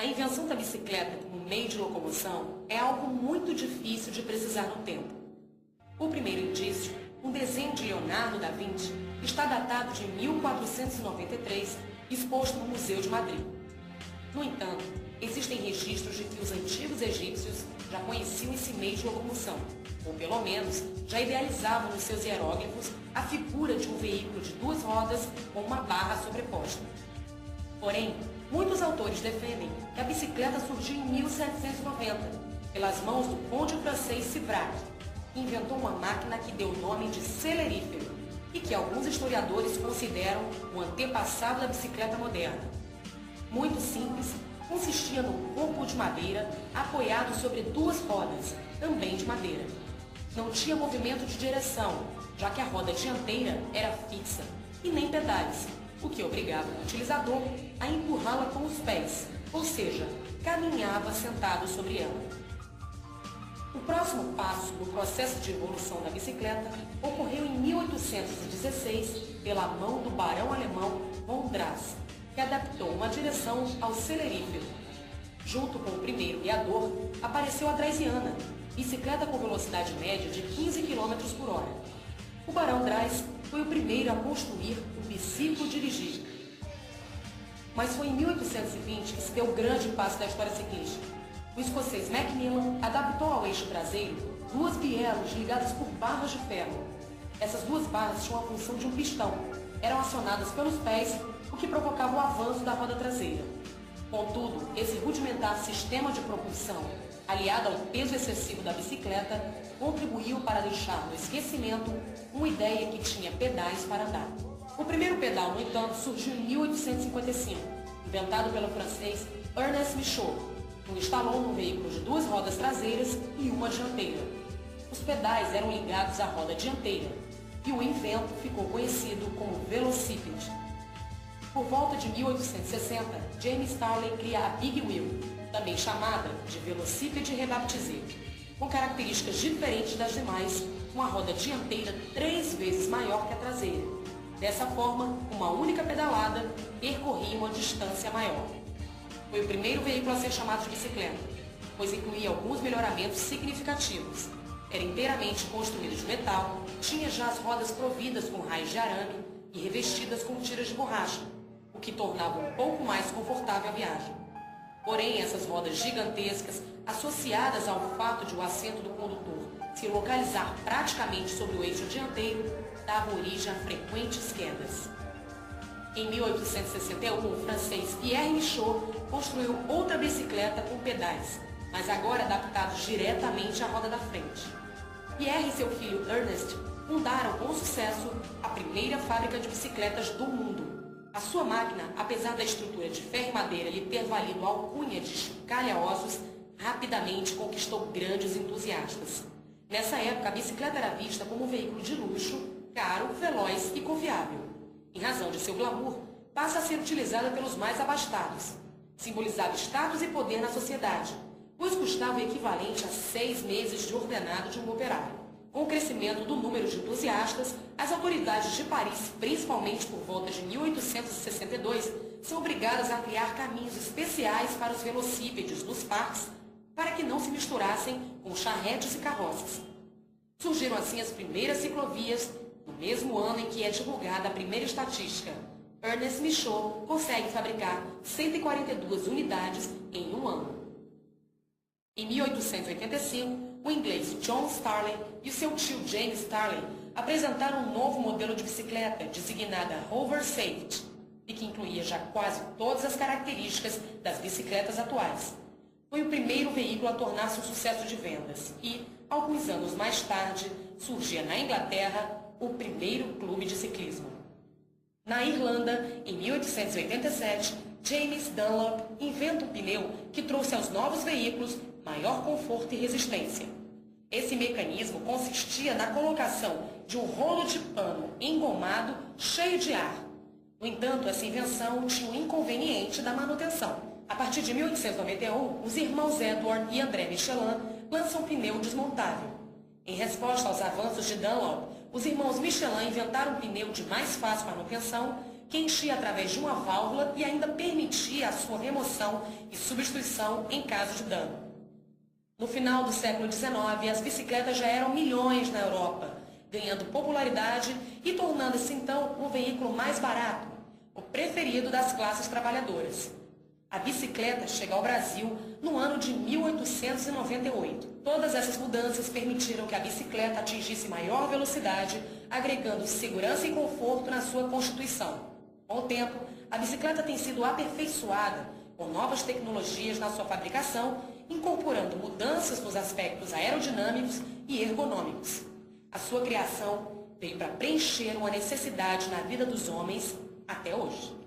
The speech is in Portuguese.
A invenção da bicicleta como meio de locomoção é algo muito difícil de precisar no tempo. O primeiro indício, um desenho de Leonardo da Vinci, está datado de 1493, exposto no Museu de Madrid. No entanto, existem registros de que os antigos egípcios já conheciam esse meio de locomoção, ou pelo menos já idealizavam nos seus hieróglifos a figura de um veículo de duas rodas com uma barra sobreposta. Porém, muitos autores defendem que a bicicleta surgiu em 1790, pelas mãos do conde francês Sivrac, que inventou uma máquina que deu o nome de celerífero e que alguns historiadores consideram o antepassado da bicicleta moderna. Muito simples, consistia num corpo de madeira apoiado sobre duas rodas, também de madeira. Não tinha movimento de direção, já que a roda dianteira era fixa, e nem pedais, o que obrigava o utilizador a empurrá-la com os pés, ou seja, caminhava sentado sobre ela. O próximo passo no processo de evolução da bicicleta ocorreu em 1816 pela mão do barão alemão von Drass, que adaptou uma direção ao celerífero. Junto com o primeiro guiador, apareceu a draisiana, bicicleta com velocidade média de 15 km por hora. O barão Drass foi o primeiro a construir o biciclo dirigido. Mas foi em 1820 que se deu o grande passo da história ciclística. O escocês Macmillan adaptou ao eixo traseiro duas bielos ligadas por barras de ferro. Essas duas barras tinham a função de um pistão. Eram acionadas pelos pés, o que provocava o avanço da roda traseira. Contudo, esse rudimentar sistema de propulsão, aliado ao peso excessivo da bicicleta, contribuiu para deixar no esquecimento uma ideia que tinha pedais para andar. O primeiro pedal, no entanto, surgiu em 1855, inventado pelo francês Ernest Michaud, que o instalou num veículo de duas rodas traseiras e uma dianteira. Os pedais eram ligados à roda dianteira, e o invento ficou conhecido como velocípede. Por volta de 1860, James Starley cria a Big Wheel, também chamada de velocípede rebaptisé, com características diferentes das demais, uma roda dianteira 3 vezes maior que a traseira. Dessa forma, uma única pedalada percorria uma distância maior. Foi o primeiro veículo a ser chamado de bicicleta, pois incluía alguns melhoramentos significativos. Era inteiramente construído de metal, tinha já as rodas providas com raios de arame e revestidas com tiras de borracha, o que tornava um pouco mais confortável a viagem. Porém, essas rodas gigantescas, associadas ao fato de o assento do condutor se localizar praticamente sobre o eixo dianteiro, davam origem a frequentes quedas. Em 1861, o francês Pierre Michaud construiu outra bicicleta com pedais, mas agora adaptados diretamente à roda da frente. Pierre e seu filho Ernest fundaram com sucesso a primeira fábrica de bicicletas do mundo. A sua máquina, apesar da estrutura de ferro e madeira lhe ter valido a alcunha de chocalha-ossos, rapidamente conquistou grandes entusiastas. Nessa época, a bicicleta era vista como um veículo de luxo, caro, veloz e confiável. Em razão de seu glamour, passa a ser utilizada pelos mais abastados. Simbolizava status e poder na sociedade, pois custava o equivalente a 6 meses de ordenado de um operário. Com o crescimento do número de entusiastas, as autoridades de Paris, principalmente por volta de 1862, são obrigadas a criar caminhos especiais para os velocípedes nos parques, para que não se misturassem com charretes e carroças. Surgiram assim as primeiras ciclovias, no mesmo ano em que é divulgada a primeira estatística. Ernest Michaud consegue fabricar 142 unidades em um ano. Em 1885, o inglês John Starley e o seu tio James Starley apresentaram um novo modelo de bicicleta, designada Rover Safety, e que incluía já quase todas as características das bicicletas atuais. Foi o primeiro veículo a tornar-se um sucesso de vendas e, alguns anos mais tarde, surgia na Inglaterra o primeiro clube de ciclismo. Na Irlanda, em 1887, James Dunlop inventa um pneu que trouxe aos novos veículos maior conforto e resistência. Esse mecanismo consistia na colocação de um rolo de pano engomado cheio de ar. No entanto, essa invenção tinha um inconveniente da manutenção. A partir de 1891, os irmãos Edward e André Michelin lançam um pneu desmontável. Em resposta aos avanços de Dunlop, os irmãos Michelin inventaram um pneu de mais fácil manutenção que enchia através de uma válvula e ainda permitia a sua remoção e substituição em caso de dano. No final do século XIX, as bicicletas já eram milhões na Europa, ganhando popularidade e tornando-se então um veículo mais barato, o preferido das classes trabalhadoras. A bicicleta chega ao Brasil no ano de 1898. Todas essas mudanças permitiram que a bicicleta atingisse maior velocidade, agregando segurança e conforto na sua constituição. Com o tempo, a bicicleta tem sido aperfeiçoada com novas tecnologias na sua fabricação, incorporando mudanças nos aspectos aerodinâmicos e ergonômicos. A sua criação veio para preencher uma necessidade na vida dos homens até hoje.